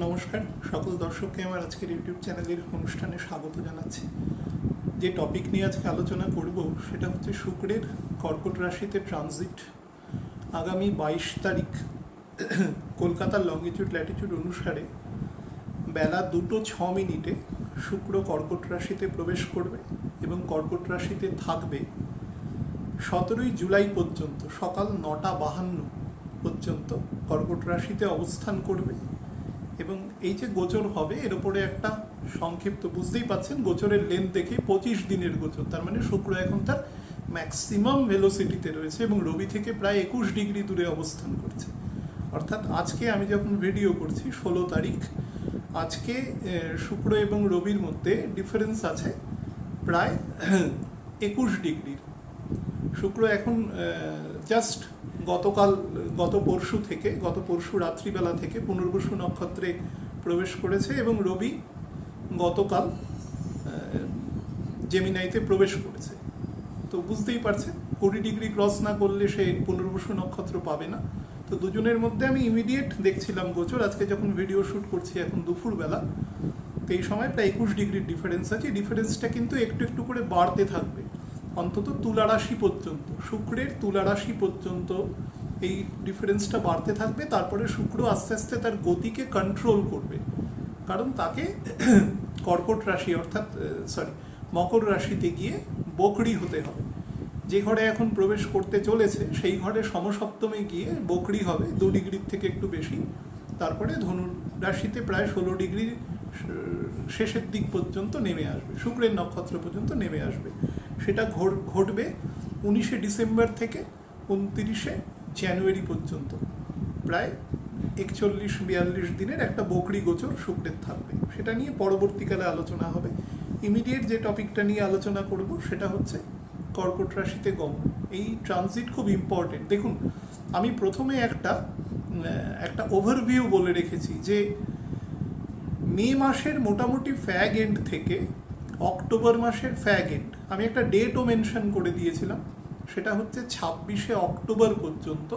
নমস্কার সকল দর্শককে আমার আজকের ইউটিউব চ্যানেলের অনুষ্ঠানে স্বাগত জানাচ্ছি। যে টপিক নিয়ে আজকে আলোচনা করব সেটা হচ্ছে শুক্রের কর্কট রাশিতে ট্রানজিট। আগামী 22 তারিখ কলকাতার লঙ্গিটিউড ল্যাটিটিউড অনুসারে বেলা 2:06 শুক্র কর্কট রাশিতে প্রবেশ করবে এবং কর্কট রাশিতে থাকবে 17 জুলাই পর্যন্ত, সকাল 9:52 পর্যন্ত কর্কট রাশিতে অবস্থান করবে। এবং এই যে গোচর হবে এর উপরে একটা সংক্ষিপ্ত, বুঝতেই পাচ্ছেন গোচরের লেন্থ দেখে 25 দিনের গোচর, তার মানে শুক্র এখন তার ম্যাক্সিমাম ভেলোসিটিতে রয়েছে এবং রবি থেকে প্রায় 21 ডিগ্রি দূরে অবস্থান করছে। অর্থাৎ আজকে আমি যখন ভিডিও করছি 16 তারিখ, আজকে শুক্র এবং রবির মধ্যে ডিফারেন্স আছে প্রায় 21 ডিগ্রির। শুক্র এখন জাস্ট গত পরশু রাত্রিবেলা থেকে পুনর্বসু নক্ষত্রে প্রবেশ করেছে এবং রবি গতকাল জেমিনাইতে প্রবেশ করেছে। তো বুঝতেই পারছেন 20 ডিগ্রি ক্রস না করলে সে পুনর্বসু নক্ষত্র পাবে না। তো দুজনের মধ্যে আমি ইমিডিয়েট দেখছিলাম গোচর, আজকে যখন ভিডিও শ্যুট করছি এখন দুপুরবেলা, তো এই সময় প্রায় 21 ডিগ্রির ডিফারেন্স আছে। ডিফারেন্সটা কিন্তু একটু একটু করে বাড়তে থাকবে, অন্তত তুলা রাশি পর্যন্ত, শুক্রের তুলা রাশি পর্যন্ত এই ডিফারেন্সটা বাড়তে থাকবে। তারপরে শুক্র আস্তে আস্তে তার গতিকে কন্ট্রোল করবে, কারণ তাকে কর্কট রাশি অর্থাৎ মকর রাশিতে গিয়ে বকরি হতে হবে। যে ঘরে এখন প্রবেশ করতে চলেছে সেই ঘরে সমসপ্তমে গিয়ে বকরি হবে 2 ডিগ্রির থেকে একটু বেশি। তারপরে ধনু রাশিতে প্রায় 16 ডিগ্রির শেষের দিক পর্যন্ত নেমে আসবে, শুক্রের নক্ষত্র পর্যন্ত নেমে আসবে। সেটা ঘটবে 19 ডিসেম্বর থেকে 29 জানুয়ারি পর্যন্ত, প্রায় 41-42 দিনের একটা বকরি গোচর শুক্রের থাকবে। সেটা নিয়ে পরবর্তীকালে আলোচনা হবে। ইমিডিয়েট যে টপিকটা নিয়ে আলোচনা করব সেটা হচ্ছে কর্কট রাশিতে গমন। এই ট্রানজিট খুব ইম্পর্টেন্ট। দেখুন, আমি প্রথমে একটা ওভারভিউ বলে রেখেছি যে মে মাসের মোটামুটি ফ্যাগ এন্ড থেকে অক্টোবর মাসের ফ্যাগ এন্ড, আমি একটা ডেটও মেনশন করে দিয়েছিলাম, সেটা হচ্ছে 26 অক্টোবর পর্যন্ত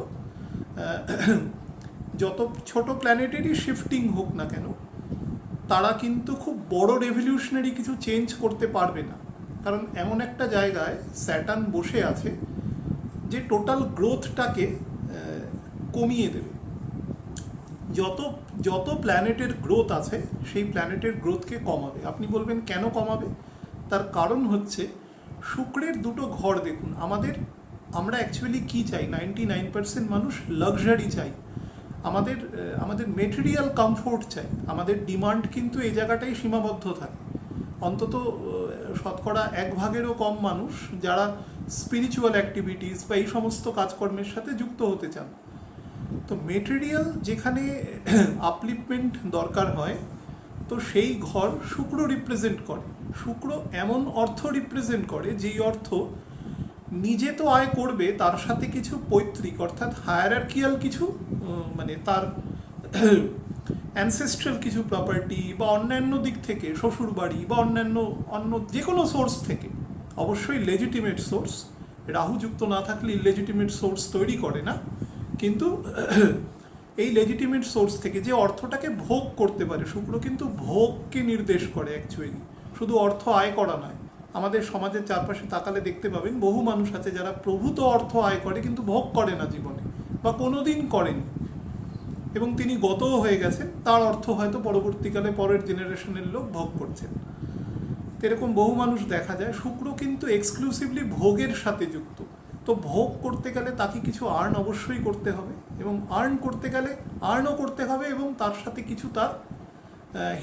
যত ছোট প্ল্যানেটেরই শিফটিং হোক না কেন, তারা কিন্তু খুব বড় রেভলিউশনারি কিছু চেঞ্জ করতে পারবে না। কারণ এমন একটা জায়গায় স্যাটার্ন বসে আছে যে টোটাল গ্রোথটাকে কমিয়ে দেবে। যত প্ল্যানেটের গ্রোথ আছে সেই প্ল্যানেটের গ্রোথকে কমাবে। আপনি বলবেন কেন কমাবে? তার কারণ হচ্ছে শুক্রের দুটো ঘর দেখুন। আমরা অ্যাকচুয়ালি কি চাই? 99% মানুষ লাক্সারি চাই, আমাদের মেটেরিয়াল কমফোর্ট চাই। আমাদের ডিমান্ড কিন্তু এই জায়গাটাই সীমাবদ্ধ থাকে। অন্তত 1/4 কম মানুষ যারা স্পিরিচুয়াল অ্যাক্টিভিটিস বা এই সমস্ত কাজকর্মের সাথে যুক্ত হতে চান। তো মেটেরিয়াল যেখানে আপলিফমেন্ট দরকার হয়, তো সেই ঘর শুক্র রিপ্রেজেন্ট করে। শুক্র এমন অর্থ রিপ্রেজেন্ট করে যেই অর্থ নিজে তো আয় করবে, তার সাথে কিছু পৈতৃক অর্থাৎ হায়ারার্কিয়াল কিছু, মানে তার অ্যানসেস্ট্রাল কিছু প্রপার্টি বা অন্যান্য দিক থেকে শ্বশুর বাড়ি বা অন্য যে কোনো সোর্স থেকে, অবশ্যই লেজিটিমেট সোর্স, রাহু যুক্ত না থাকলে ইলেজিটিমেট সোর্স তৈরি করে না, কিন্তু এই লেজিটিমেট সোর্স থেকে যে অর্থটাকে ভোগ করতে পারে, শুক্র কিন্তু ভোগকে নির্দেশ করে অ্যাকচুয়ালি, শুধু অর্থ আয় করা নয়। আমাদের সমাজের চারপাশে তাকালে দেখতে পাবেন বহু মানুষ আছে যারা প্রভূত অর্থ আয় করে কিন্তু ভোগ করে না জীবনে, বা কোনোদিন করেনি, এবং তিনি গতও হয়ে গেছেন, তার অর্থ হয়তো পরবর্তীকালে পরের জেনারেশনের লোক ভোগ করছেন। এরকম বহু মানুষ দেখা যায়। শুক্র কিন্তু এক্সক্লুসিভলি ভোগের সাথে যুক্ত। তো ভোগ করতে গেলে তাকে কিছু আর্ন অবশ্যই করতে হবে, এবং আর্ন করতে গেলে আর্নও করতে হবে এবং তার সাথে কিছু তার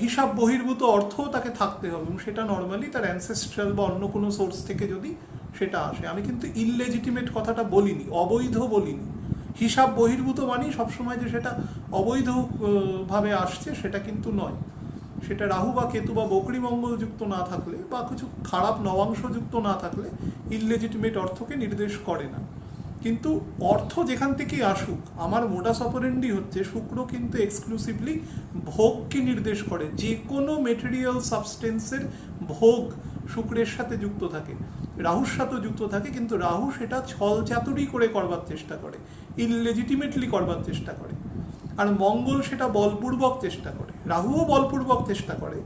হিসাব বহির্ভূত অর্থও তাকে থাকতে হবে, এবং সেটা নর্মালি তার অ্যানসেস্ট্রাল বা অন্য কোনো সোর্স থেকে যদি সেটা আসে। আমি কিন্তু ইললেজিটিমেট কথাটা বলিনি, অবৈধ বলিনি। হিসাব বহির্ভূত মানেই সবসময় যে সেটা অবৈধভাবে আসছে সেটা কিন্তু নয়। সেটা রাহু বা কেতু বা বকরি মঙ্গল যুক্ত না থাকলে বা কিছু খারাপ নবাংশ যুক্ত না থাকলে ইললেজিটিমেট অর্থকে নির্দেশ করে না। কিন্তু অর্থ যেখান থেকেই আসুক, আমার মোডাস অপারেন্ডি হচ্ছে শুক্র কিন্তু এক্সক্লুসিভলি ভোগকে নির্দেশ করে। যে কোনো মেটেরিয়াল সাবস্টেন্সের ভোগ শুক্রের সাথে যুক্ত থাকে, রাহুর সাথেও যুক্ত থাকে, কিন্তু রাহু সেটা ছল চাতুরি করে করবার চেষ্টা করে, ইললেজিটিমেটলি করবার চেষ্টা করে, আর মঙ্গল সেটা বলপূর্বক চেষ্টা করে। রাহুও বলপূর্বক চেষ্টা করে,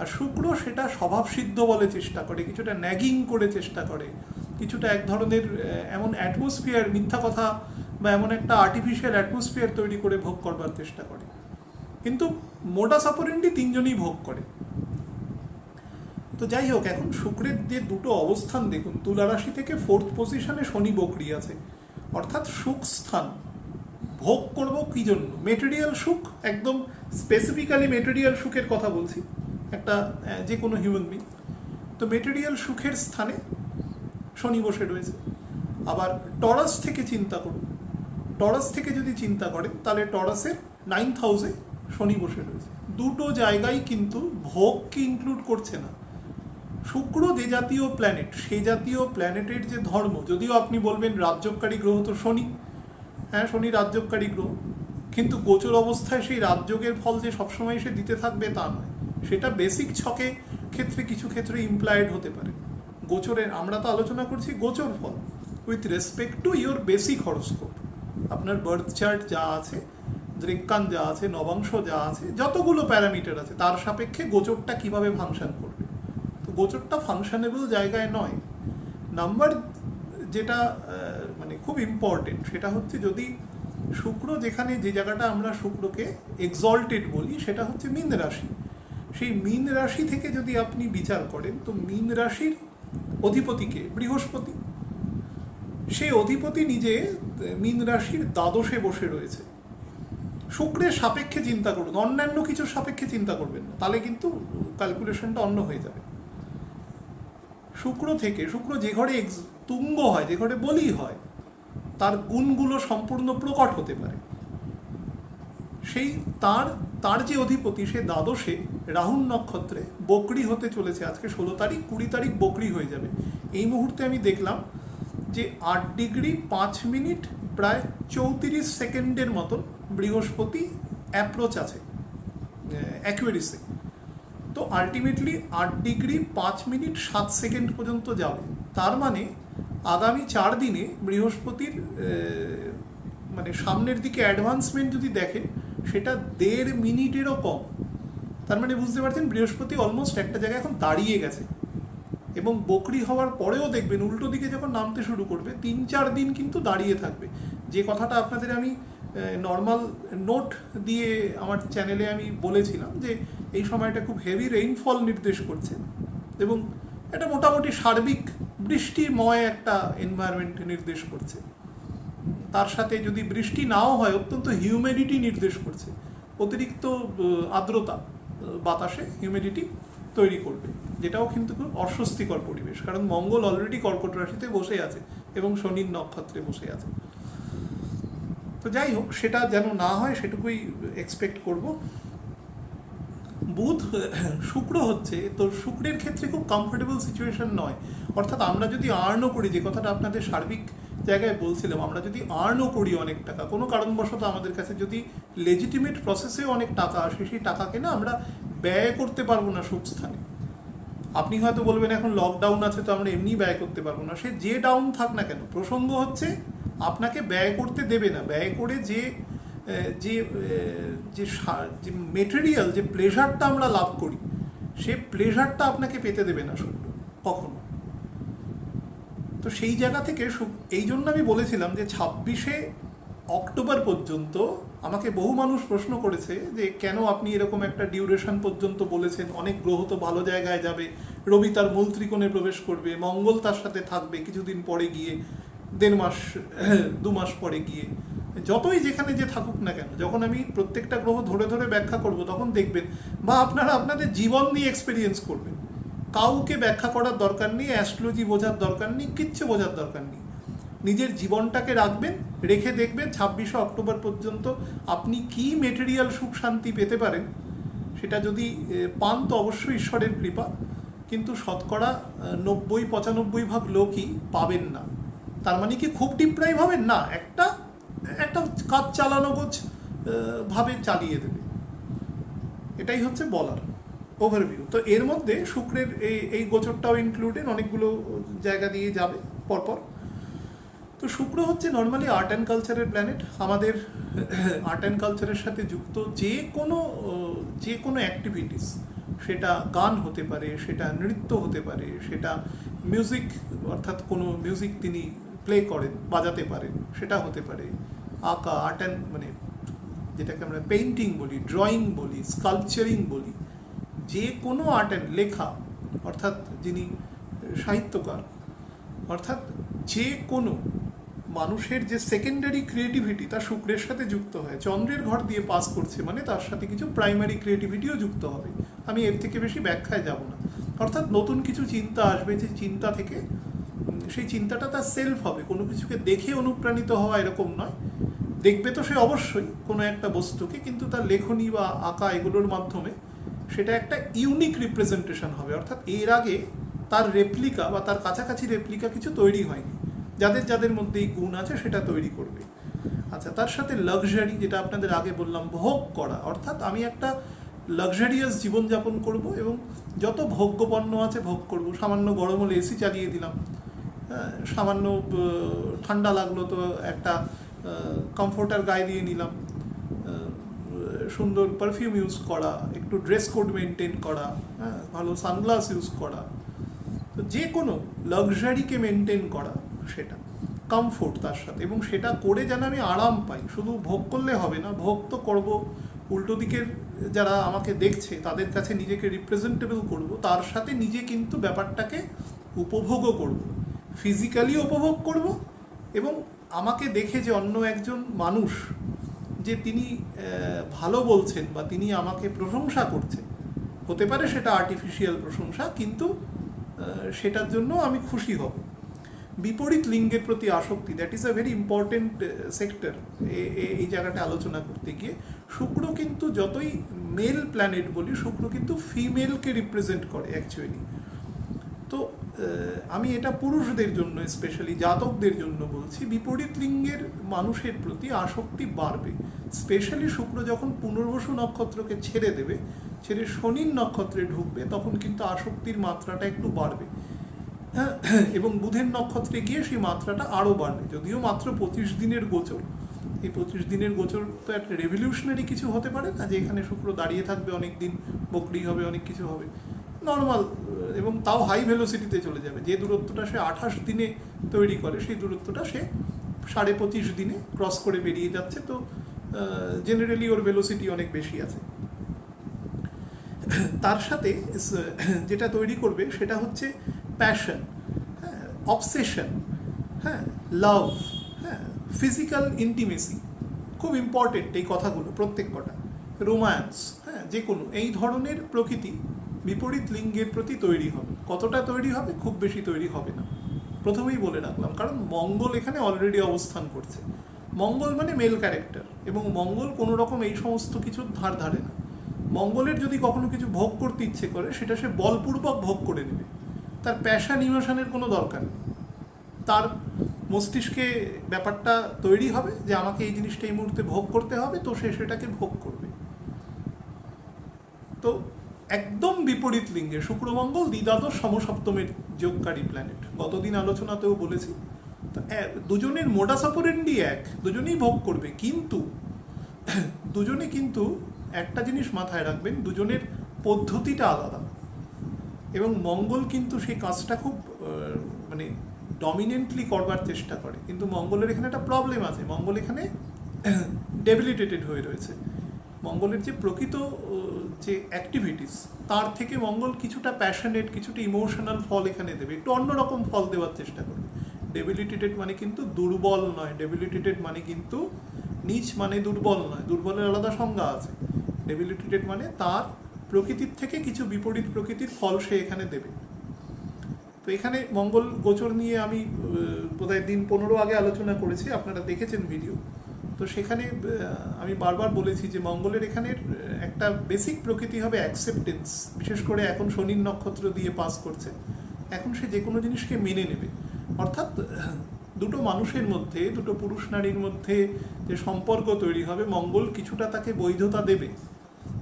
আর শুক্র সেটা স্বভাবসিদ্ধ বলে চেষ্টা করে, কিছুটা ন্যাগিং করে চেষ্টা করে, কিছুটা এক ধরনের এমন অ্যাটমসফিয়ার, মিথ্যা কথা বা এমন একটা আর্টিফিশিয়াল অ্যাটমসফিয়ার তৈরি করে ভোগ করবার চেষ্টা করে। কিন্তু মোডাস অপারেন্ডি তিনজনই ভোগ করে। তো যাই হোক, এখন শুক্রের যে দুটো অবস্থান দেখুন, তুলা রাশি থেকে 4th পজিশনে শনি বকরি আছে, অর্থাৎ সুখ স্থান। ভোগ করব কি জন্য? মেটেরিয়াল সুখ, একদম স্পেসিফিক্যালি মেটেরিয়াল সুখের কথা বলছি, একটা যে কোনো হিউম্যান বিং। তো মেটেরিয়াল সুখের স্থানে শনি বসে রয়েছে। আবার টরাস থেকে চিন্তা করুন, টরাস থেকে যদি চিন্তা করেন তাহলে টরাসের 9th হাউসে শনি বসে রয়েছে। দুটো জায়গায় কিন্তু ভোগকে ইনক্লুড করছে না। শুক্র যে জাতীয় প্ল্যানেট, সেই জাতীয় প্ল্যানেটের যে ধর্ম, যদিও আপনি বলবেন রাজ্যকারী গ্রহ তো শনি, হ্যাঁ শনি রাজ্যকারী গ্রহ, কিন্তু গোচর অবস্থায় সেই রাজযোগের ফল যে সবসময় সে দিতে থাকবে তা নয়। সেটা বেসিক ছকে ক্ষেত্রে কিছু ক্ষেত্রে ইমপ্লয়েড হতে পারে। গোচরের আমরা তো আলোচনা করছি গোচর ফল with respect to your basic horoscope. আপনার বার্থ চার্ট যা আছে, দৃক্কান যা আছে, নবাংশ যা আছে, যতগুলো প্যারামিটার আছে তার সাপেক্ষে গোচরটা কিভাবে ফাংশন করবে। তো গোচরটা ফাংশনেবল জায়গায় নয়। নাম্বার যেটা মানে খুব ইম্পর্টেন্ট, সেটা হচ্ছে যদি শুক্র যেখানে, যে জায়গাটা আমরা শুক্রকে এক্সল্টেড বলি, সেটা হচ্ছে মীন রাশি। সেই মীন রাশি থেকে যদি আপনি বিচার করেন, তো মীন রাশির অধিপতিকে বৃহস্পতি, সেই অধিপতি নিজে মীন রাশির দ্বাদশে বসে রয়েছে। শুক্রের সাপেক্ষে চিন্তা করুন, অন্যান্য কিছুর সাপেক্ষে চিন্তা করবেন না, তাহলে কিন্তু ক্যালকুলেশনটা অন্য হয়ে যাবে। শুক্র থেকে, শুক্র যে ঘরে তুঙ্গ হয়, যে ঘরে বলি হয়, তার গুণগুলো সম্পূর্ণ প্রকট হতে পারে। সেই তার যে অধিপতি, সে দ্বাদশে রাহুর নক্ষত্রে বকরি হতে চলেছে। আজকে 16 তারিখ, 20 তারিখ বকরি হয়ে যাবে। এই মুহূর্তে আমি দেখলাম যে 8 ডিগ্রি 5 মিনিট প্রায় 34 সেকেন্ডের মতন বৃহস্পতি অ্যাপ্রোচ আছে অ্যাকুয়ারিসে। তো আলটিমেটলি 8 ডিগ্রি 5 মিনিট 7 সেকেন্ড পর্যন্ত যাবে। তার মানে আগামী 4 দিনে বৃহস্পতির মানে সামনের দিকে অ্যাডভান্সমেন্ট যদি দেখেন, সেটা 1.5 মিনিটেরও কম। তার মানে বুঝতে পারছেন বৃহস্পতি অলমোস্ট একটা জায়গায় এখন দাঁড়িয়ে গেছে। এবং বকরি হওয়ার পরেও দেখবেন উল্টো দিকে যখন নামতে শুরু করবে, 3-4 দিন কিন্তু দাঁড়িয়ে থাকবে। যে কথাটা আপনাদের আমি নর্মাল নোট দিয়ে আমার চ্যানেলে আমি বলেছিলাম যে এই সময়টা খুব হেভি রেইনফল নির্দেশ করছে, এবং এটা মোটামুটি সার্বিক বৃষ্টিময় একটা এনভায়রনমেন্ট নির্দেশ করছে। তার সাথে যদি বৃষ্টি নাও হয়, অত্যন্ত হিউমিডিটি নির্দেশ করছে। অতিরিক্ত আর্দ্রতা বাতাসে হিউমিডিটি তৈরি করবে, যেটাও কিন্তু খুব অস্বস্তিকর পরিবেশ, কারণ মঙ্গল অলরেডি কর্কট রাশিতে বসে আছে এবং শনির নক্ষত্রে বসে আছে। তো যাই হোক, সেটা যেন না হয় সেটুকুই এক্সপেক্ট করব। বুধ শুক্র হচ্ছে, তো শুক্রের ক্ষেত্রে খুব কমফোর্টেবল সিচুয়েশন নয়। অর্থাৎ আমরা যদি আর্নও করি, যে কথাটা আপনাদের সার্বিক জায়গায় বলছিলাম, আমরা যদি আর্নও করি অনেক টাকা, কোনো কারণবশত আমাদের কাছে যদি লেজিটিমেট প্রসেসে অনেক টাকা আসে, সেই টাকাকে না আমরা ব্যয় করতে পারবো না সুখ স্থানে। আপনি হয়তো বলবেন এখন লকডাউন আছে তো আমরা এমনি ব্যয় করতে পারবো না। সে যে ডাউন থাক না কেন, প্রসঙ্গ হচ্ছে আপনাকে ব্যয় করতে দেবে না। ব্যয় করে যে যে যে মেটেরিয়াল, যে প্লেজারটা আমরা লাভ করি, সে প্লেজারটা আপনাকে পেতে দেবে না শুক্র কখনো। তো সেই জায়গা থেকে এই জন্য আমি বলেছিলাম যে 26শে অক্টোবর পর্যন্ত আমাকে বহু মানুষ প্রশ্ন করেছে যে কেন আপনি এরকম একটা ডিউরেশন পর্যন্ত বলেছেন, অনেক গ্রহ তো ভালো জায়গায় যাবে, রবি তার মূল ত্রিকোণে প্রবেশ করবে, মঙ্গল তার সাথে থাকবে কিছুদিন পরে গিয়ে, 1.5 মাস 2 মাস পরে গিয়ে, যতই যেখানে যে থাকুক না কেন, যখন আমি প্রত্যেকটা গ্রহ ধরে ধরে ব্যাখ্যা করব, তখন দেখবেন বা আপনারা আপনাদের জীবন নিয়ে এক্সপিরিয়েন্স করবেন। কাউকে ব্যাখ্যা করার দরকার নেই, অ্যাস্ট্রোলজি বোঝার দরকার নেই, কিচ্ছু বোঝার দরকার নেই। নিজের জীবনটাকে রাখবেন, রেখে দেখবেন 26শে অক্টোবর পর্যন্ত আপনি কি মেটেরিয়াল সুখ শান্তি পেতে পারেন। সেটা যদি পান তো অবশ্যই ঈশ্বরের কৃপা, কিন্তু শতকরা 90-95 ভাগ লোকই পাবেন না। তার মানে কি খুব ডিপ্রাইভ হবেন না, একটা কাজ চালানো গোছ ভাবে চালিয়ে দেবে। এটাই হচ্ছে বলার ওভারভিউ। তো এর মধ্যে শুক্রের এই গোচরটাও ইনক্লুডেড, অনেকগুলো জায়গা দিয়ে যাবে পরপর। তো শুক্র হচ্ছে নর্মালি আর্ট অ্যান্ড কালচারের প্ল্যানেট। আমাদের আর্ট অ্যান্ড কালচারের সাথে যুক্ত যে কোনো অ্যাক্টিভিটিস, সেটা গান হতে পারে, সেটা নৃত্য হতে পারে, সেটা মিউজিক, অর্থাৎ কোনো মিউজিক তিনি প্লে করেন, বাজাতে পারেন, সেটা হতে পারে। আঁকা, আর্ট অ্যান্ড মানে যেটাকে আমরা পেইন্টিং বলি, ড্রয়িং বলি, স্কাল্পচারিং বলি, যে কোনো আর্ট অ্যান্ড লেখা, অর্থাৎ যিনি সাহিত্যকার, অর্থাৎ যে কোনো মানুষের যে সেকেন্ডারি ক্রিয়েটিভিটি তা শুক্রের সাথে যুক্ত হয়। চন্দ্রের ঘর দিয়ে পাস করছে মানে তার সাথে কিছু প্রাইমারি ক্রিয়েটিভিটিও যুক্ত হবে। আমি এর থেকে বেশি ব্যাখ্যায় যাব না। অর্থাৎ নতুন কিছু চিন্তা আসবে, যে চিন্তা থেকে সেই চিন্তাটা তার সেলফ হবে, কোনো কিছুকে দেখে অনুপ্রাণিত হওয়া এরকম নয়। দেখবে তো সে অবশ্যই কোনো একটা বস্তুকে, কিন্তু তার লেখনী বা আঁকা এগুলোর মাধ্যমে সেটা একটা ইউনিক রিপ্রেজেন্টেশন হবে। অর্থাৎ এর আগে তার রেপ্লিকা বা তার কাছাকাছি রেপ্লিকা কিছু তৈরি হয়নি। যাদের যাদের মধ্যে এই গুণ আছে সেটা তৈরি করবে। আচ্ছা, তার সাথে লাক্সারি, যেটা আপনাদের আগে বললাম, ভোগ করা, অর্থাৎ আমি একটা লাক্সারিয়াস জীবনযাপন করব এবং যত ভোগ্যপণ্য আছে ভোগ করব। সামান্য গরম হলে এসি চালিয়ে দিলাম, সামান্য ঠান্ডা লাগলো তো একটা কমফোর্টার গায়ে দিয়ে নিলাম, সুন্দর পারফিউম ইউজ করা, একটু ড্রেস কোড মেনটেন করা, ভালো সানগ্লাস ইউজ করা, তো যে কোনো লাক্সারিকে মেনটেন করা, সেটা কমফোর্ট তার সাথে, এবং সেটা করে যেন আমি আরাম পাই। শুধু ভোগ করলে হবে না, ভোগ তো করবো, উল্টো দিকের যারা আমাকে দেখছে তাদের কাছে নিজেকে রিপ্রেজেন্টেবল করব, তার সাথে নিজে কিন্তু ব্যাপারটাকে উপভোগও করব, ফিজিক্যালি উপভোগ করব, এবং আমাকে দেখে যে অন্য একজন মানুষ যে তিনি ভালো বলছেন বা তিনি আমাকে প্রশংসা করছেন, হতে পারে সেটা আর্টিফিশিয়াল প্রশংসা, কিন্তু সেটার জন্য আমি খুশি হব। বিপরীত লিঙ্গের প্রতি আসক্তি, that is a very important sector এই জায়গাটা আলোচনা করতে গিয়ে। শুক্র কিন্তু যতই মেল প্ল্যানেট বলি, শুক্র কিন্তু ফিমেলকে রিপ্রেজেন্ট করে অ্যাকচুয়ালি। তো আমি এটা পুরুষদের জন্য, স্পেশালি জাতকদের জন্য বলছি, বিপরীত লিঙ্গের মানুষের প্রতি আসক্তি বাড়বে। স্পেশালি শুক্র যখন পুনর্বসু নক্ষত্রকে ছেড়ে দেবে, ছেড়ে শনির নক্ষত্রে ঢুকবে, তখন কিন্তু আসক্তির মাত্রাটা একটু বাড়বে, এবং বুধের নক্ষত্রে গিয়ে সেই মাত্রাটা আরও বাড়বে। যদিও মাত্র 25 দিনের গোচর, এই 25 দিনের গোচর তো একটা রেভলিউশনারি কিছু হতে পারে না, যে এখানে শুক্র দাঁড়িয়ে থাকবে অনেক দিন, বকরি হবে, অনেক কিছু হবে, নর্মাল, এবং তাও হাই ভেলোসিটিতে চলে যাবে। যে দূরত্বটা সে 28 দিনে তৈরি করে, সেই দূরত্বটা সে 25.5 দিনে ক্রস করে বেরিয়ে যাচ্ছে। তো জেনারেলি ওর ভেলোসিটি অনেক বেশি আছে। তার সাথে যেটা তৈরি করবে সেটা হচ্ছে প্যাশন, হ্যাঁ, অবসেশন, হ্যাঁ, লাভ, হ্যাঁ, ফিজিক্যাল ইন্টিমেসি, খুব ইম্পর্টেন্ট এই কথাগুলো প্রত্যেক কটা, রোম্যান্স, হ্যাঁ, যে কোনো এই ধরনের প্রকৃতি বিপরীত লিঙ্গের প্রতি তৈরি হবে। কতটা তৈরি হবে? খুব বেশি তৈরি হবে না, প্রথমেই বলে রাখলাম, কারণ মঙ্গল এখানে অলরেডি অবস্থান করছে। মঙ্গল মানে মেল ক্যারেক্টার, এবং মঙ্গল কোনো রকম এই সমস্ত কিছুর ধার ধারে না। মঙ্গলের যদি কখনো কিছু ভোগ করতে ইচ্ছে করে, সেটা সে বলপূর্বক ভোগ করে নেবে, তার প্যাশন ইমোশনের কোনো দরকার নেই। তার মস্তিষ্কে ব্যাপারটা তৈরি হবে যে আমাকে এই জিনিসটা এই মুহূর্তে ভোগ করতে হবে, তো সে সেটাকে ভোগ করবে। তো একদম বিপরীত লিঙ্গে শুক্রমঙ্গল দ্বিদ্বাদশ সমসপ্তমের যোগকারী প্ল্যানেট, গতদিন আলোচনাতেও বলেছি। তো দুজনের মোডাস অপারেন্ডি এক, দুজনেই ভোগ করবে, কিন্তু দুজনে কিন্তু একটা জিনিস মাথায় রাখবেন, দুজনের পদ্ধতিটা আলাদা। এবং মঙ্গল কিন্তু সেই কাজটা খুব মানে ডমিনেন্টলি করবার চেষ্টা করে, কিন্তু মঙ্গলের এখানে একটা প্রবলেম আছে, মঙ্গল এখানে ডেবিলিটেটেড হয়ে রয়েছে। মঙ্গলের যে প্রকৃত যে অ্যাক্টিভিটিস, তার থেকে মঙ্গল কিছুটা প্যাশনেট, কিছুটা ইমোশনাল ফল এখানে দেবে, একটু অন্যরকম ফল দেওয়ার চেষ্টা করবে। ডেবিলিটেটেড মানে কিন্তু দুর্বল নয়, ডেবিলিটেটেড মানে কিন্তু নিচ মানে দুর্বল নয়, দুর্বলের আলাদা সংজ্ঞা আছে। ডেবিলিটেটেড মানে তার প্রকৃতির থেকে কিছু বিপরীত প্রকৃতির ফল সে এখানে দেবে। তো এখানে মঙ্গল গোচর নিয়ে আমি বোধহয় দিন 15 আগে আলোচনা করেছি, আপনারা দেখেছেন ভিডিও। তো সেখানে আমি বারবার বলেছি যে মঙ্গলের এখানের একটা বেসিক প্রকৃতি হবে অ্যাকসেপ্টেন্স, বিশেষ করে এখন শনির নক্ষত্র দিয়ে পাস করছে, এখন সে যে কোনো জিনিসকে মেনে নেবে। অর্থাৎ দুটো মানুষের মধ্যে, দুটো পুরুষ নারীর মধ্যে যে সম্পর্ক তৈরি হবে, মঙ্গল কিছুটা তাকে বৈধতা দেবে,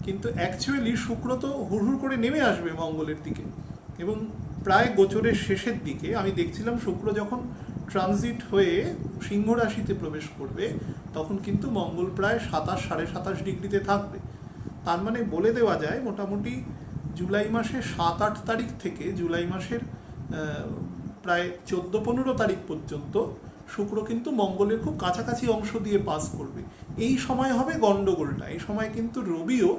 কিন্তু অ্যাকচুয়ালি শুক্র তো হুড়হুড় করে নেমে আসবে মঙ্গলের দিকে। এবং প্রায় গোচরের শেষের দিকে আমি দেখছিলাম শুক্র যখন ট্রানজিট হয়ে সিংহ রাশিতে প্রবেশ করবে, তখন কিন্তু মঙ্গল প্রায় 27-27.5 ডিগ্রিতে থাকবে। তার মানে বলে দেওয়া যায় মোটামুটি জুলাই মাসের 7-8 তারিখ থেকে জুলাই মাসের প্রায় 14-15 তারিখ পর্যন্ত শুক্র কিন্তু মঙ্গলের খুব কাছাকাছি অংশ দিয়ে পাস করবে। এই সময় হবে গন্ডগোলটা, এই সময় কিন্তু রবিও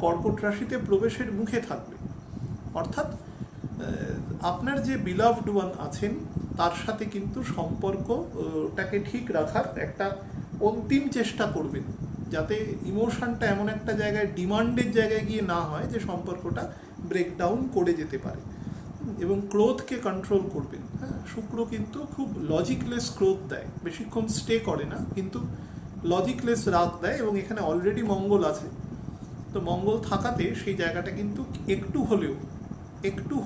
কর্কট রাশিতে প্রবেশের মুখে থাকবে। অর্থাৎ আপনার যে বিলাভড ওয়ান আছেন তার সাথে কিন্তু সম্পর্কটাকে ঠিক রাখার একটা অন্তিম চেষ্টা করবেন, যাতে ইমোশনটা এমন একটা জায়গায় ডিমান্ডের জায়গায় গিয়ে না হয় যে সম্পর্কটা ব্রেকডাউন করে যেতে পারে। এবং ক্রোধকে কন্ট্রোল করবেন। হ্যাঁ, শুক্র কিন্তু খুব লজিকলেস ক্রোধ দেয়, বেশিক্ষণ স্টে করে না, কিন্তু লজিকলেস রাগ দেয়। এবং এখানে অলরেডি মঙ্গল আছে, তো মঙ্গল থাকাতে সেই জায়গাটা কিন্তু একটু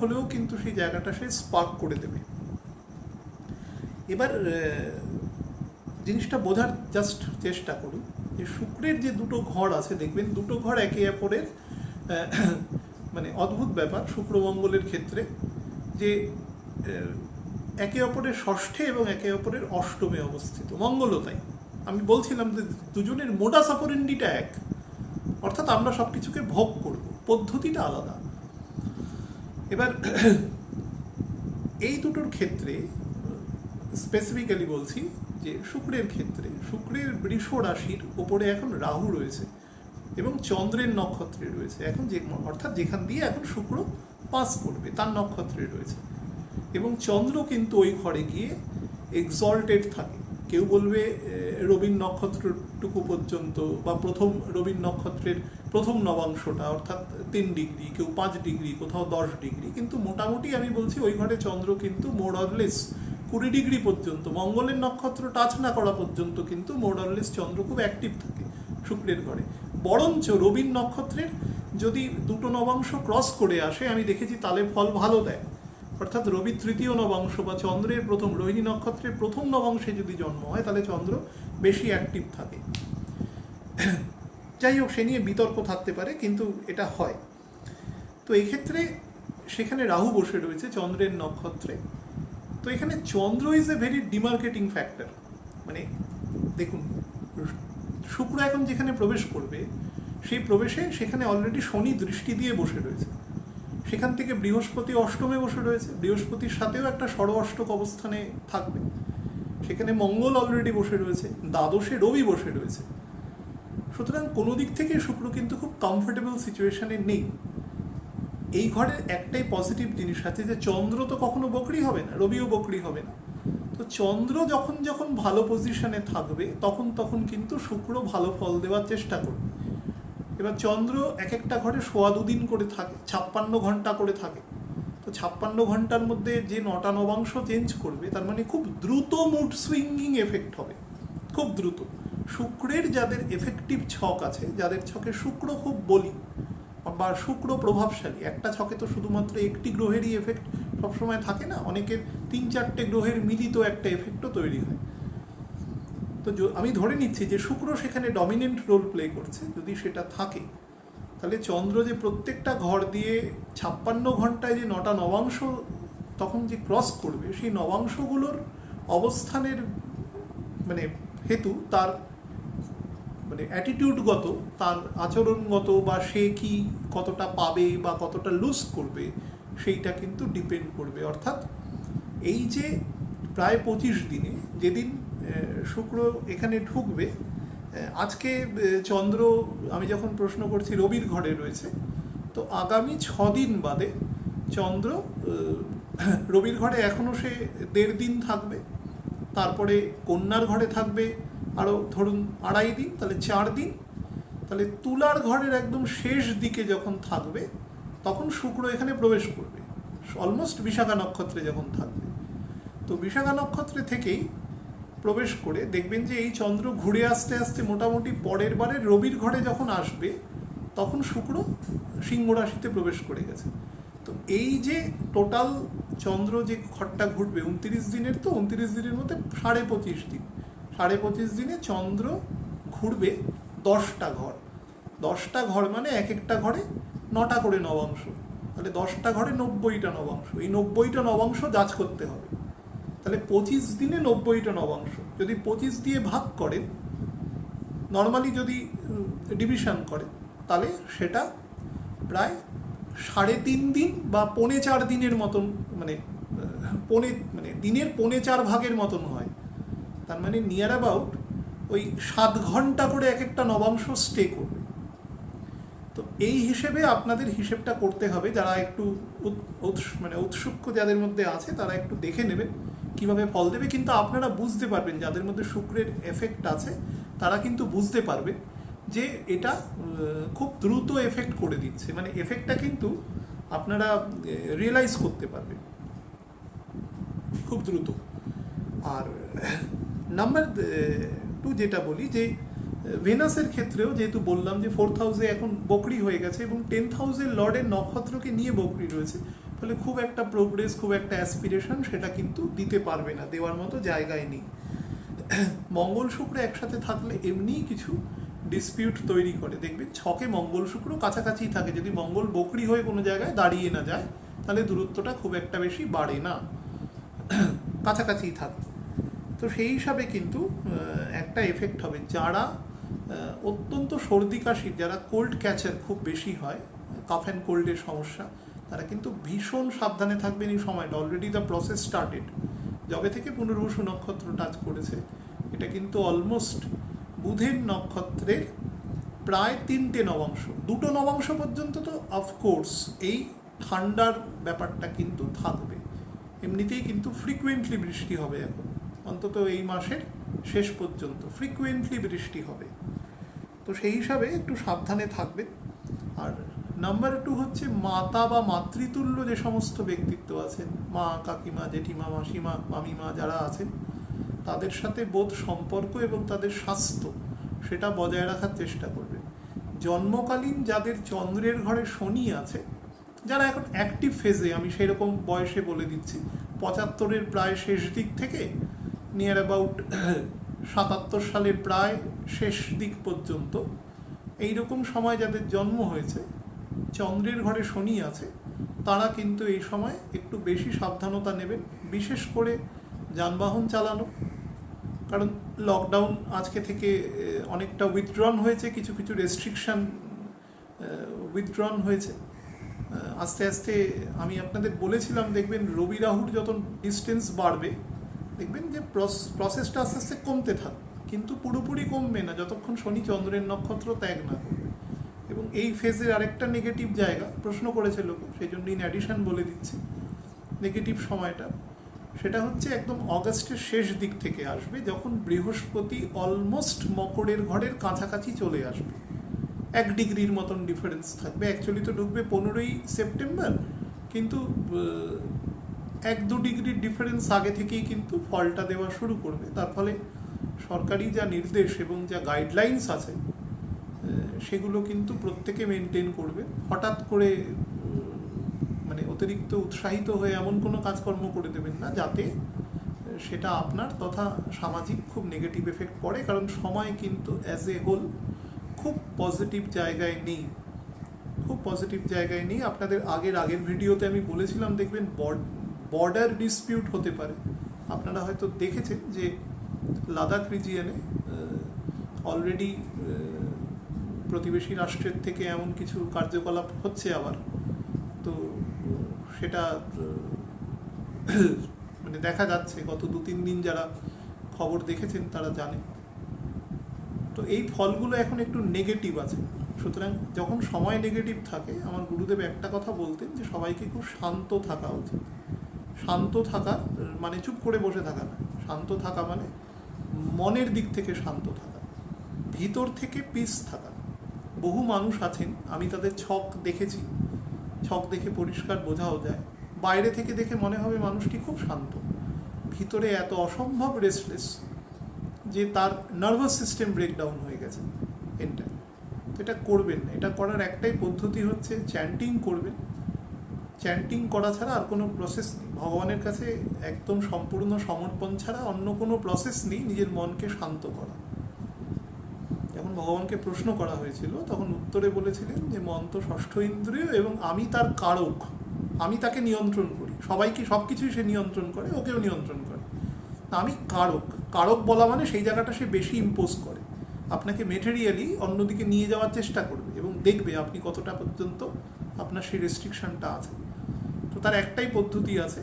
হলেও কিন্তু সেই জায়গাটা সে স্পার্ক করে দেবে। এবার জিনিসটা বোঝার জাস্ট চেষ্টা করুন যে শুক্রের যে দুটো ঘর আছে, দেখবেন দুটো ঘর একে অপরের মানে অদ্ভুত ব্যাপার শুক্র মঙ্গলের ক্ষেত্রে, যে একে অপরের ষষ্ঠে এবং একে অপরের অষ্টমে অবস্থিত। মঙ্গলও তাই। আমি বলছিলাম যে দুজনের মোডাস অপারেন্ডিটা এক, অর্থাৎ আমরা সব কিছুকে ভোগ করব, পদ্ধতিটা আলাদা। এবার এই দুটোর ক্ষেত্রে স্পেসিফিক্যালি বলছি যে শুক্রের ক্ষেত্রে, শুক্রের বৃষ রাশির ওপরে এখন রাহু রয়েছে এবং চন্দ্রের নক্ষত্রে রয়েছে এখন, অর্থাৎ যেখান দিয়ে এখন শুক্র পাস করবে তার নক্ষত্রে রয়েছে। এবং চন্দ্র কিন্তু ওই ঘরে গিয়ে এক্সল্টেড থাকে। কেউ বলবে রবির নক্ষত্রটুকু পর্যন্ত, বা প্রথম রবির নক্ষত্রের প্রথম নবাংশটা অর্থাৎ 3 ডিগ্রি, কেউ 5 ডিগ্রি, কোথাও 10 ডিগ্রি, কিন্তু মোটামুটি আমি বলছি ওই ঘরে চন্দ্র কিন্তু মোর অর লেস 20 ডিগ্রি পর্যন্ত, মঙ্গলের নক্ষত্র টাচ না করা পর্যন্ত কিন্তু মোর অর লেস চন্দ্র খুব অ্যাক্টিভ থাকে শুক্রের ঘরে। বরঞ্চ রবির নক্ষত্রের যদি দুটো নবাংশ ক্রস করে আসে, আমি দেখেছি তাহলে ফল ভালো দেয়। অর্থাৎ রবি তৃতীয় নবাংশ বা চন্দ্রের প্রথম, রোহিণী নক্ষত্রের প্রথম নবাংশে যদি জন্ম হয় তাহলে চন্দ্র বেশি অ্যাক্টিভ থাকে। যাই হোক, সে নিয়ে বিতর্ক থাকতে পারে, কিন্তু এটা হয়। তো এক্ষেত্রে সেখানে রাহু বসে রয়েছে চন্দ্রের নক্ষত্রে। তো এখানে চন্দ্র ইজ এ ভেরি ডিমার্কেটিং ফ্যাক্টর। মানে দেখুন, শুক্র এখন যেখানে প্রবেশ করবে সেই প্রবেশে সেখানে অলরেডি শনি দৃষ্টি দিয়ে বসে রয়েছে। সেখান থেকে বৃহস্পতি অষ্টমে বসে রয়েছে, বৃহস্পতির সাথেও একটা ষড় অষ্টক অবস্থানে থাকবে। সেখানে মঙ্গল অলরেডি বসে রয়েছে, দ্বাদশে রবি বসে রয়েছে। সুতরাং কোনো দিক থেকে শুক্র কিন্তু খুব কমফোর্টেবল সিচুয়েশনে নেই। এই ঘরের একটাই পজিটিভ জিনিস আছে যে চন্দ্র তো কখনো বকরি হবে না, রবিও বকরি হবে না। তো চন্দ্র যখন যখন ভালো পজিশনে থাকবে তখন তখন কিন্তু শুক্র ভালো ফল দেওয়ার চেষ্টা করবে। এবার চন্দ্র এক একটা ঘরে 2.25 দিন করে থাকে, 56 ঘন্টা করে থাকে। তো 56 ঘন্টার মধ্যে যে 9টা নবাংশ চেঞ্জ করবে, তার মানে খুব দ্রুত মুড সুইঙ্গিং এফেক্ট হবে, খুব দ্রুত। শুক্রের যাদের এফেক্টিভ ছক আছে, যাদের ছকে শুক্র খুব বলি বা শুক্র প্রভাবশালী, একটা ছকে তো শুধুমাত্র একটি গ্রহেরই এফেক্ট সবসময় থাকে না, অনেকের 3-4টে গ্রহের মিলিত একটা এফেক্টও তৈরি হয়। তো আমি ধরে নিচ্ছি যে শুক্র সেখানে ডমিনেন্ট রোল প্লে করছে। যদি সেটা থাকে তাহলে চন্দ্র যে প্রত্যেকটা ঘর দিয়ে 56 ঘন্টায় যে 9টা নবাংশ তখন যে ক্রস করবে, সেই নবাংশগুলোর অবস্থানের মানে হেতু তার মানে অ্যাটিটিউডগত, তার আচরণগত, বা সে কি কতটা পাবে বা কতটা লুজ করবে সেইটা কিন্তু ডিপেন্ড করবে। অর্থাৎ এই যে প্রায় 25 দিনে যেদিন শুক্র এখানে ঢুকবে, আজকে চন্দ্র, আমি যখন প্রশ্ন করছি, রবির ঘরে রয়েছে, তো আগামী 6 দিন বাদে চন্দ্র রবির ঘরে এখনও সে 1.5 দিন থাকবে, তারপরে কন্যার ঘরে থাকবে আরও ধরুন 2.5 দিন, তাহলে 4 দিন। তাহলে তুলার ঘরের একদম শেষ দিকে যখন থাকবে তখন শুক্র এখানে প্রবেশ করবে, অলমোস্ট বিশাখা নক্ষত্রে যখন থাকবে। তো বিশাখা নক্ষত্রে থেকেই প্রবেশ করে দেখবেন যে এই চন্দ্র ঘুরে আস্তে আস্তে মোটামুটি পরের বারে রবির ঘরে যখন আসবে তখন শুক্র সিংহ রাশিতে প্রবেশ করে গেছে। তো এই যে টোটাল চন্দ্র যে ঘরটা ঘুরবে 29 দিনের, তো 29 দিনের মধ্যে 25.5 দিন, 25.5 দিনে চন্দ্র ঘুরবে 10টা ঘর। 10টা ঘর মানে এক একটা ঘরে 9টা করে নবাংশ, তাহলে 10টা ঘরে 90টা নবাংশ। এই 90টা নবাংশ যাচ করতে হবে। তাহলে 25 দিনে 90টা নবাংশ। যদি 25 দিয়ে ভাগ করেন, নর্মালি যদি ডিভিশন করে, তাহলে সেটা প্রায় 3.5 দিন বা 4.25 দিনের মতন, মানে দিনের 4.25 ভাগের মতন হয়। তার মানে নিয়ার অ্যাবাউট ওই 7 ঘন্টা করে এক একটা নবাংশ স্টে করবে। তো এই হিসেবে আপনাদের হিসেবটা করতে হবে। যারা একটু উৎসুক যাদের মধ্যে আছে তারা একটু দেখে নেবেন কিভাবে ফল দেবে। কিন্তু আপনারা বুঝতে পারবেন, যাদের মধ্যে শুক্রের এফেক্ট আছে তারা কিন্তু বুঝতে পারবে যে এটা খুব দ্রুত এফেক্ট করে দিচ্ছে, মানে এফেক্টটা কিন্তু আপনারা রিয়েলাইজ করতে পারবেন খুব দ্রুত। আর নাম্বার 2 যেটা বলি, যে ভেনাসের ক্ষেত্রেও যেহেতু বললাম যে 4th হাউসে এখন বকরি হয়ে গেছে এবং 10th হাউসের লর্ডের নক্ষত্রকে নিয়ে বকরি রয়েছে, ফলে খুব একটা প্রোগ্রেস, খুব একটা অ্যাসপিরেশন সেটা কিন্তু দিতে পারবে না, দেওয়ার মতো জায়গায় নেই। মঙ্গল শুক্র একসাথে থাকলে এমনিই কিছু ডিসপিউট তৈরি করে। দেখবেন ছকে মঙ্গল শুক্র কাছাকাছি থাকে, যদি মঙ্গল বকরি হয়ে কোনো জায়গায় দাঁড়িয়ে না যায় তাহলে দূরত্বটা খুব একটা বেশি বাড়ে না, কাছাকাছিই থাকে। তো সেই হিসাবে কিন্তু একটা এফেক্ট হবে। যারা অত্যন্ত সর্দি কাশির, যারা কোল্ড ক্যাচার খুব বেশি হয়, কাফ অ্যান্ড কোল্ডের সমস্যা, তারা কিন্তু ভীষণ সাবধানে থাকবেন এই সময়টা। অলরেডি দ্য প্রসেস স্টার্টেড, যবে থেকে পুনর্বসু নক্ষত্র টাচ করেছে, এটা কিন্তু অলমোস্ট বুধের নক্ষত্রের প্রায় 3টে নবাংশ, 2টো নবাংশ পর্যন্ত তো অফকোর্স এই ঠান্ডার ব্যাপারটা কিন্তু থাকবে। এমনিতেই কিন্তু ফ্রিকুয়েন্টলি বৃষ্টি হবে এখন, অন্তত এই মাসের শেষ পর্যন্ত ফ্রিকুয়েন্টলি বৃষ্টি হবে। তো সেই হিসাবে একটু সাবধানে থাকবেন। আর নাম্বার 2 হচ্ছে মাতা বা মাতৃতুল্য যে সমস্ত ব্যক্তিত্ব আছেন, মা, কাকিমা, জেঠিমা, মাসিমা, মামিমা যারা আছেন, তাদের সাথে বোধ সম্পর্ক এবং তাদের স্বাস্থ্য সেটা বজায় রাখার চেষ্টা করবেন। জন্মকালীন যাদের চন্দ্রের ঘরে শনি আছে, যারা এখন অ্যাক্টিভ ফেজে, আমি সেরকম বয়সে বলে দিচ্ছি 75-এর প্রায় শেষ দিক থেকে নিয়ার অ্যাবাউট 77 সালের প্রায় শেষ দিক পর্যন্ত, এইরকম সময় যাদের জন্ম হয়েছে, চন্দ্রের ঘরে শনি আছে, তারা কিন্তু এই সময় একটু বেশি সাবধানতা নেবেন, বিশেষ করে যানবাহন চালানো। কারণ লকডাউন আজকে থেকে অনেকটা উইথড্রন হয়েছে, কিছু কিছু রেস্ট্রিকশান উইথড্রন হয়েছে আস্তে আস্তে। আমি আপনাদের বলেছিলাম, দেখবেন রবি রাহুর যত ডিস্টেন্স বাড়বে, দেখবেন যে প্রসেসটা আস্তে আস্তে কমতে থাকবে, কিন্তু পুরোপুরি কমবে না যতক্ষণ শনি চন্দ্রের নক্ষত্র ত্যাগ না করবে। এবং এই ফেজের আরেকটা নেগেটিভ জায়গা, প্রশ্ন করেছে লোকে, সেই জন্য ইন অ্যাডিশন বলে দিচ্ছি নেগেটিভ সময়টা, সেটা হচ্ছে একদম অগাস্টের শেষ দিক থেকে আসবে, যখন বৃহস্পতি অলমোস্ট মকরের ঘরের কাছাকাছি চলে আসবে। 1 ডিগ্রির মতন ডিফারেন্স থাকবে। অ্যাকচুয়ালি তো ঢুকবে 15ই সেপ্টেম্বর, কিন্তু 1-2 ডিগ্রির ডিফারেন্স আগে থেকেই কিন্তু ফলটা দেওয়া শুরু করবে। তার ফলে সরকারি যা নির্দেশ এবং যা গাইডলাইন্স আছে সেগুলো কিন্তু প্রত্যেকে মেনটেন করবে। হঠাৎ করে অতিরিক্ত উৎসাহিত হয়ে এমন কোনো কাজকর্ম করে দেবেন না যাতে সেটা আপনার তথা সামাজিক খুব নেগেটিভ এফেক্ট পড়ে। কারণ সময় কিন্তু অ্যাজ এ হোল খুব পজিটিভ জায়গায় নেই, খুব পজিটিভ জায়গায় নেই। আপনাদের আগের ভিডিওতে আমি বলেছিলাম, দেখবেন বর্ডার ডিসপিউট হতে পারে। আপনারা হয়তো দেখেছেন যে লাদাখ রিজিয়নে অলরেডি প্রতিবেশী রাষ্ট্রের থেকে এমন কিছু কার্যকলাপ হচ্ছে আবার। তো সেটা দেখা যাচ্ছে, গত 2-3 দিন যারা খবর দেখেছেন তারা জানে। তো এই ফলগুলো এখন একটু নেগেটিভ আছে। সুতরাং যখন সময় নেগেটিভ থাকে, আমার গুরুদেব একটা কথা বলতেন যে সবাইকে খুব শান্ত থাকা উচিত। শান্ত থাকা মানে চুপ করে বসে থাকা না, শান্ত থাকা মানে মনের দিক থেকে শান্ত থাকা, ভিতর থেকে পিস থাকা। বহু মানুষ আছেন, আমি তাদের ছক দেখেছি, ছক দেখে পরিষ্কার বোঝাও যায়। বাইরে থেকে দেখে মনে হবে মানুষটি খুব শান্ত, ভিতরে এত অসম্ভব রেস্টলেস যে তার নার্ভাস সিস্টেম ব্রেকডাউন হয়ে গেছে এটা। তো এটা করবেন না। এটা করার একটাই পদ্ধতি হচ্ছে চ্যান্টিং করবেন। চ্যান্টিং করা ছাড়া আর কোনো প্রসেস নেই। ভগবানের কাছে একদম সম্পূর্ণ সমর্পণ ছাড়া অন্য কোনো প্রসেস নেই নিজের মনকে শান্ত করা। যখন ভগবানকে প্রশ্ন করা হয়েছিল তখন উত্তরে বলেছিলেন যে মন তো ষষ্ঠ ইন্দ্রিয় এবং আমি তার কারক, আমি তাকে নিয়ন্ত্রণ করি। সবাইকে সব কিছুই সে নিয়ন্ত্রণ করে, ওকেও নিয়ন্ত্রণ করে। আমি কারক, কারক বলা মানে সেই জায়গাটা সে বেশি ইম্পোজ করে, আপনাকে মেটেরিয়ালি অন্যদিকে নিয়ে যাওয়ার চেষ্টা করবে এবং দেখবে আপনি কতটা পর্যন্ত আপনার সেই রেস্ট্রিকশনটা আছে। তো তার একটাই পদ্ধতি আছে,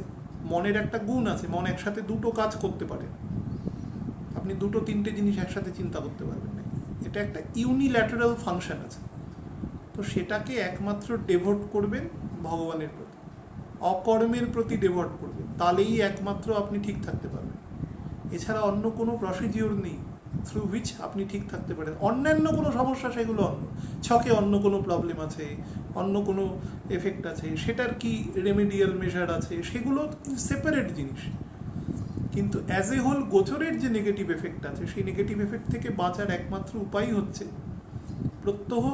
মনের একটা গুণ আছে, মন একসাথে দুটো কাজ করতে পারে না, আপনি দুটো তিনটে জিনিস একসাথে চিন্তা করতে পারবেন না, এটা একটা ইউনিল্যাটারাল ফাংশন আছে। তো সেটাকে একমাত্র ডেভোট করবেন ভগবানের প্রতি, অকর্মের প্রতি ডেভোট করবেন, তাহলেই একমাত্র আপনি ঠিক থাকতে পারবেন। এছাড়া অন্য কোনো প্রসিডিওর নেই থ্রু হুইচ আপনি ঠিক থাকতে পারেন। অন্যান্য কোনো সমস্যা সেগুলো অন্য, ছকে অন্য কোনো প্রবলেম আছে, অন্য কোনো এফেক্ট আছে, সেটার কি রেমেডিয়াল মেজার আছে, সেগুলো সেপারেট জিনিস। কিন্তু অ্যাজ এ হোল গোচরের যে নেগেটিভ এফেক্ট আছে, সেই নেগেটিভ এফেক্ট থেকে বাঁচার একমাত্র উপায় হচ্ছে প্রত্যহ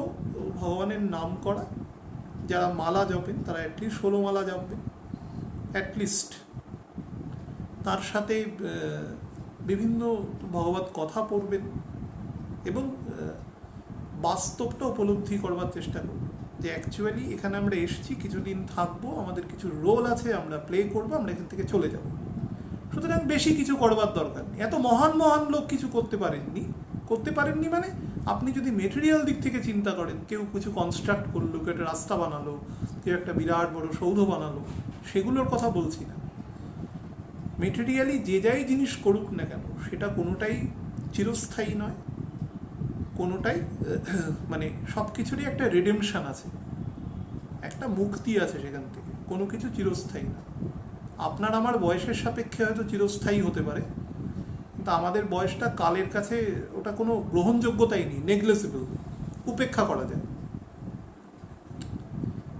ভগবানের নাম করা। যারা মালা জপেন তারা অ্যাটলিস্ট 16 মালা জপবেন অ্যাটলিস্ট, তার সাথে বিভিন্ন ভগবত কথা পড়বেন এবং বাস্তবটা উপলব্ধি করবার চেষ্টা করবেন যে অ্যাকচুয়ালি এখানে আমরা এসেছি, কিছুদিন থাকবো, আমাদের কিছু রোল আছে, আমরা প্লে করবো, আমরা এখান থেকে চলে যাব। সুতরাং বেশি কিছু করবার দরকার নেই। এত মহান মহান লোক কিছু করতে পারেননি মানে আপনি যদি মেটেরিয়াল দিক থেকে চিন্তা করেন, কেউ কিছু কনস্ট্রাক্ট করলো, কেউ একটা রাস্তা বানালো, কেউ একটা বিরাট বড় সৌধ বানালো, সেগুলোর কথা বলছি না। মেটেরিয়ালি যে যাই জিনিস করুক না কেন, সেটা কোনোটাই চিরস্থায়ী নয়, কোনোটাই মানে সব কিছুরই একটা রিডেমশন আছে, একটা মুক্তি আছে সেখান থেকে, কোনো কিছু চিরস্থায়ী না। আপনার আমার বয়সের সাপেক্ষে হয়তো চিরস্থায়ী হতে পারে, কিন্তু আমাদের বয়সটা কালের কাছে ওটা কোনো গ্রহণযোগ্যতাই নেই, নেগলেজেবল, উপেক্ষা করা যায়।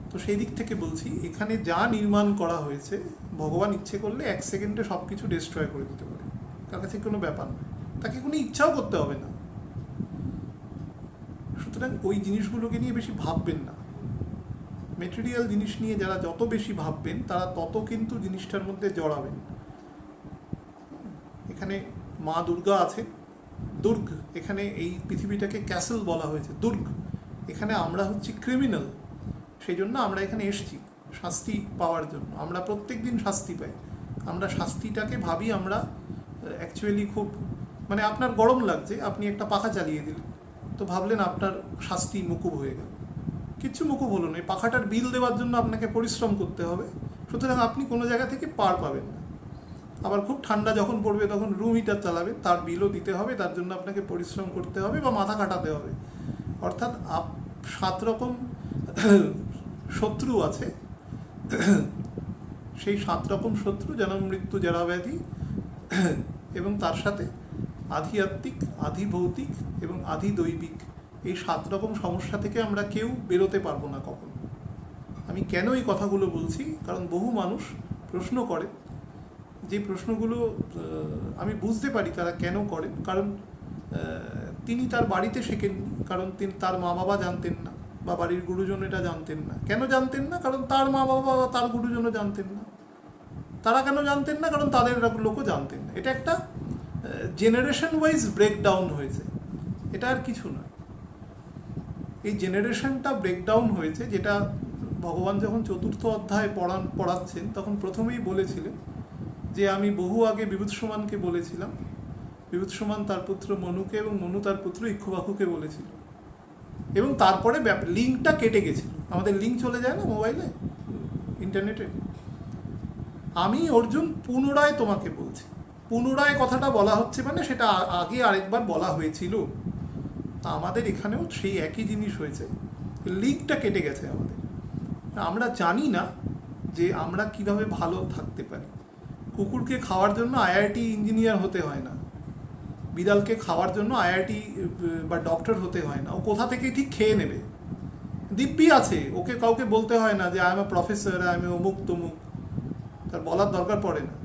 তো সেই দিক থেকে বলছি, এখানে যা নির্মাণ করা হয়েছে ভগবান ইচ্ছে করলে 1 সেকেন্ডে সব কিছু ডিস্ট্রয় করে দিতে পারে, তার কাছে কোনো ব্যাপার নয়, তাকে কোনো ইচ্ছাও করতে হবে না। সুতরাং ওই জিনিসগুলোকে নিয়ে বেশি ভাববেন না। মেটেরিয়াল জিনিস নিয়ে যারা যত বেশি ভাববেন তারা তত কিন্তু জিনিসটার মধ্যে জড়াবেন। এখানে মা দুর্গা আছে, দুর্গ, এখানে এই পৃথিবীটাকে ক্যাসেল বলা হয়েছে, দুর্গ। এখানে আমরা হচ্ছি ক্রিমিনাল, সেই জন্য আমরা এখানে এসেছি শাস্তি পাওয়ার জন্য। আমরা প্রত্যেক দিন শাস্তি পাই, আমরা শাস্তিটাকে ভাবি আমরা অ্যাকচুয়ালি খুব, মানে আপনার গরম লাগছে, আপনি একটা পাখা চালিয়ে দিলেন, তো ভাবলেন আপনার শাস্তি মুকুব হয়ে গেল, কিচ্ছু মুকুব হলো না। এই পাখাটার বিল দেওয়ার জন্য আপনাকে পরিশ্রম করতে হবে, সুতরাং আপনি কোনো জায়গা থেকে পার পাবেন না। আবার খুব ঠান্ডা যখন পড়বে তখন রুম হিটার চালাবেন, তার বিলও দিতে হবে, তার জন্য আপনাকে পরিশ্রম করতে হবে বা মাথা কাটাতে হবে। অর্থাৎ 7 রকম শত্রু আছে, সেই 7 রকম শত্রু, জন্ম মৃত্যু জরা ব্যাধি, এবং তার সাথে আধ্যাত্মিক, আধি ভৌতিক এবং আধি দৈবিক, এই 7 রকম সমস্যা থেকে আমরা কেউ বেরোতে পারবো না কখনো। আমি কেন এই কথাগুলো বলছি, কারণ বহু মানুষ প্রশ্ন করে, যে প্রশ্নগুলো আমি বুঝতে পারি তারা কেন করেন, কারণ তিনি তার বাড়িতে শেখেননি, কারণ তিনি তার মা বাবা জানতেন না, বা বাড়ির গুরুজন এটা জানতেন না। কেন জানতেন না? কারণ তার মা বাবা বা তার গুরুজনও জানতেন না। তারা কেন জানতেন না? কারণ তাদের লোকও জানতেন না। এটা একটা জেনারেশন ওয়াইজ ব্রেকডাউন হয়েছে, এটা আর কিছু নয়। এই জেনারেশনটা ব্রেকডাউন হয়েছে, যেটা ভগবান যখন 4র্থ অধ্যায় পড়াচ্ছেন তখন প্রথমেই বলেছিলেন যে আমি বহু আগে বিভূতিষ্মানকে বলেছিলাম, বিভূতিষ্মান তার পুত্র মনুকে এবং মনু তার পুত্র ইক্ষ্বাকুকে বলেছিল, এবং তারপরে লিঙ্কটা কেটে গেছিল। আমাদের লিঙ্ক চলে যায় না মোবাইলে, ইন্টারনেটে। আমি অর্জুন পুনরায় তোমাকে বলছি, পুনরায় কথাটা বলা হচ্ছে মানে সেটা আগে আরেকবার বলা হয়েছিল। তা আমাদের এখানেও সেই একই জিনিস হয়েছে, লিঙ্কটা কেটে গেছে আমাদের। আমরা জানি না যে আমরা কিভাবে ভালো থাকতে পারি। কুকুরকে খাওয়ার জন্য আইআইটি ইঞ্জিনিয়ার হতে হয় না, বিড়ালকে খাওয়ার জন্য আইআইটি বা ডক্টর হতে হয় না, ও কোথা থেকে ঠিক খেয়ে নেবে। দিব্যি আছে, ওকে কাউকে বলতে হয় না যে I am a professor, I am a অমুক তমুক, তার বলার দরকার পড়ে না।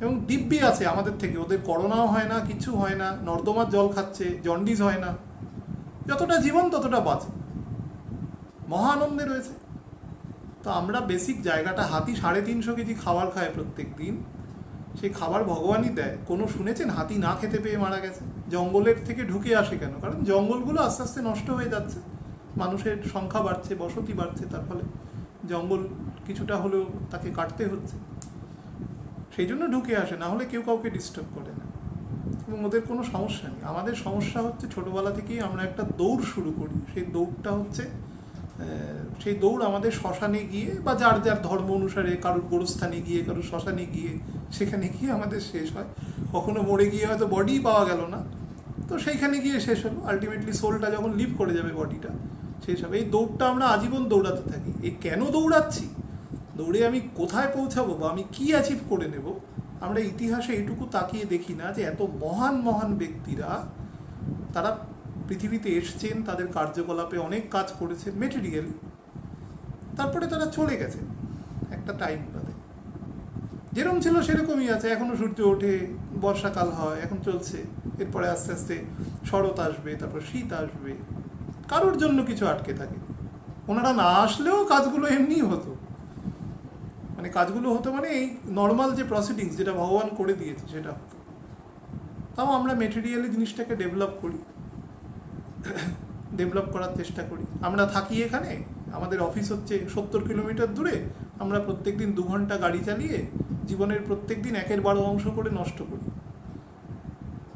এবং দিব্যি আছে আমাদের থেকে, ওদের করোনাও হয় না, কিছু হয় না, নর্দমার জল খাচ্ছে, জন্ডিস হয় না। যতটা জীবন ততটা বাঁচে, মহা আনন্দে রয়েছে। তো আমরা বেসিক জায়গাটা, হাতি 350 কেজি খাবার খায় প্রত্যেক দিন, সেই খাবার ভগবানই দেয়। কোনো শুনেছেন হাতি না খেতে পেয়ে মারা গেছে? জঙ্গলের থেকে ঢুকে আসে কেন? কারণ জঙ্গলগুলো আস্তে আস্তে নষ্ট হয়ে যাচ্ছে, মানুষের সংখ্যা বাড়ছে, বসতি বাড়ছে, তার ফলে জঙ্গল কিছুটা হলেও তাকে কাটতে হচ্ছে। সেই জন্য ঢুকে আসে, না হলে কেউ কাউকে ডিস্টার্ব করে না এবং ওদের কোনো সমস্যা নেই। আমাদের সমস্যা হচ্ছে ছোটোবেলা থেকেই আমরা একটা দৌড় শুরু করি, সেই দৌড়টা হচ্ছে সেই দৌড় আমাদের শ্মশানে গিয়ে বা যার যার ধর্ম অনুসারে কারোর গোরস্থানে গিয়ে কারোর শ্মশানে গিয়ে সেখানে গিয়ে আমাদের শেষ হয়। কখনো মরে গিয়ে হয়তো বডি পাওয়া গেল না, তো সেইখানে গিয়ে শেষ হলো। আলটিমেটলি সোলটা যখন লিভ করে যাবে বডিটা শেষ হবে। এই দৌড়টা আমরা আজীবন দৌড়াতে থাকি। এই কেন দৌড়াচ্ছি, দৌড়ে আমি কোথায় পৌঁছাবো বা আমি কী অ্যাচিভ করে নেব, আমরা ইতিহাসে এইটুকু তাকিয়ে দেখি না যে এত মহান মহান ব্যক্তিরা তারা পৃথিবীতে এসছেন, তাদের কার্যকলাপে অনেক কাজ করেছেন মেটেরিয়ালি, তারপরে তারা চলে গেছেন একটা টাইম বাদে। যেরকম ছিল সেরকমই আছে, এখনও সূর্য ওঠে, বর্ষাকাল হয়, এখন চলছে, এরপরে আস্তে আস্তে শরৎ আসবে, তারপর শীত আসবে, কারোর জন্য কিছু আটকে থাকে। ওনারা না আসলেও কাজগুলো এমনিই হতো, মানে কাজগুলো হতো মানে এই নর্মাল যে প্রসিডিংস যেটা ভগবান করে দিয়েছে সেটা হতো। তাও আমরা মেটেরিয়ালি জিনিসটাকে ডেভেলপ করি, ডেভেলপ করার চেষ্টা করি। আমরা থাকি এখানে, আমাদের অফিস হচ্ছে 70 কিলোমিটার দূরে, আমরা প্রত্যেক দিন 2 ঘন্টা গাড়ি চালিয়ে জীবনের প্রত্যেক দিন 1/12 অংশ করে নষ্ট করি।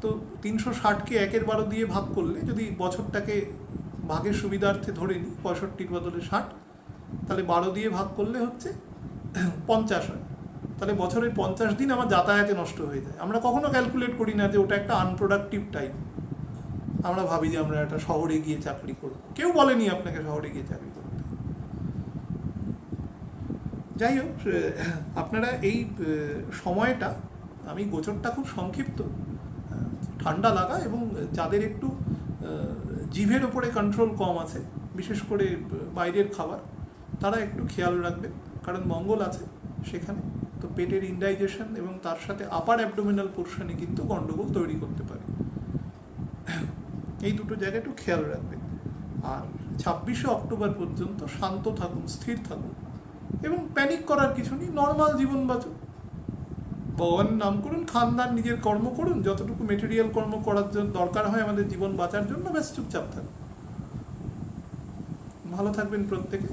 তো 360কে 1/12 দিয়ে ভাগ করলে, যদি বছরটাকে ভাগের সুবিধার্থে ধরে নিই 65 বদলে 60, তাহলে 12 দিয়ে ভাগ করলে হচ্ছে 50 হয়। তাহলে বছরের 50 দিন আমার যাতায়াতে নষ্ট হয়ে যায়। আমরা কখনো ক্যালকুলেট করি না যে ওটা একটা আনপ্রোডাক্টিভ টাইম। আমরা ভাবি যে আমরা একটা শহরে গিয়ে চাকরি করব, কেউ বলেনি আপনাকে শহরে গিয়ে চাকরি করতে। যাই হোক, আপনারা এই সময়টা, আমি গোচরটা খুব সংক্ষিপ্ত, ঠান্ডা লাগা এবং যাদের একটু জিভের ওপরে কন্ট্রোল কম আছে, বিশেষ করে বাইরের খাবার, তারা একটু খেয়াল রাখবেন, কারণ মঙ্গল আছে সেখানে। তো পেটের ইনডাইজেশন এবং তার সাথে আপার অ্যাবডোমিনাল পোর্শনে কিন্তু গন্ডগোল তৈরি করতে পারে। এই দুটো জায়গায় একটু খেয়াল রাখবেন। আর 26শে অক্টোবর পর্যন্ত শান্ত থাকুন, স্থির থাকুন এবং প্যানিক করার কিছু নেই, নর্মাল জীবন বাঁচুন, ভগবানের নাম করুন, খানদান নিজের কর্ম করুন, যতটুকু মেটেরিয়াল কর্ম করার জন্য দরকার হয় আমাদের জীবন বাঁচার জন্য, ব্যাস চুপচাপ থাকুন। ভালো থাকবেন প্রত্যেকে।